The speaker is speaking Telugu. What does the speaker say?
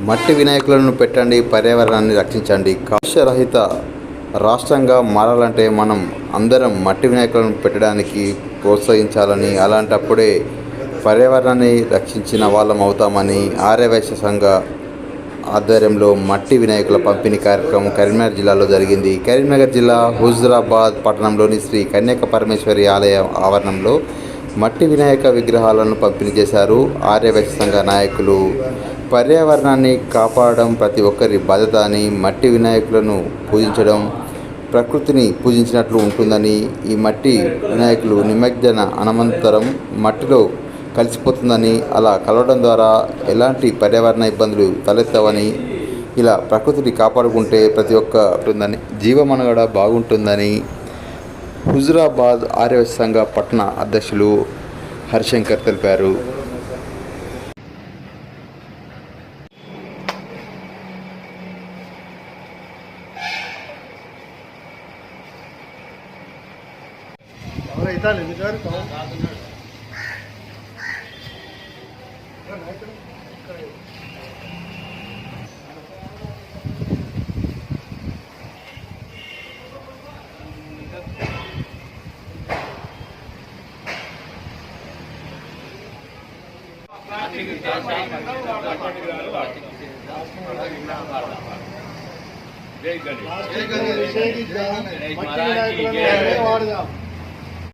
మట్టి వినాయకులను పెట్టండి, పర్యావరణాన్ని రక్షించండి. కాలుష్యరహిత రాష్ట్రంగా మారాలంటే మనం అందరం మట్టి వినాయకులను పెట్టడానికి ప్రోత్సహించాలని, అలాంటప్పుడే పర్యావరణాన్ని రక్షించిన వాళ్ళం అవుతామని ఆర్యవైశ్య సంఘ ఆధ్వర్యంలో మట్టి వినాయకుల పంపిణీ కార్యక్రమం కరీంనగర్ జిల్లాలో జరిగింది. కరీంనగర్ జిల్లా హుజురాబాద్ పట్టణంలోని శ్రీ కన్యక పరమేశ్వరి ఆలయ ఆవరణంలో మట్టి వినాయక విగ్రహాలను పంపిణీ చేశారు ఆర్యవైశ్య సంఘ నాయకులు. పర్యావరణాన్ని కాపాడడం ప్రతి ఒక్కరి బాధ్యత అని, మట్టి వినాయకులను పూజించడం ప్రకృతిని పూజించినట్లు ఉంటుందని, ఈ మట్టి వినాయకులు నిమజ్జన అనంతరం మట్టిలో కలిసిపోతుందని, అలా కలవడం ద్వారా ఎలాంటి పర్యావరణ ఇబ్బందులు తలెత్తవని, ఇలా ప్రకృతిని కాపాడుకుంటే ప్రతి ఒక్క ఉంటుందని, జీవమనుగడ బాగుంటుందని హుజురాబాద్ ఆర్యవైశ్య సంఘ పట్టణ అధ్యక్షులు హరిశంకర్ తెలిపారు. जय गणेश।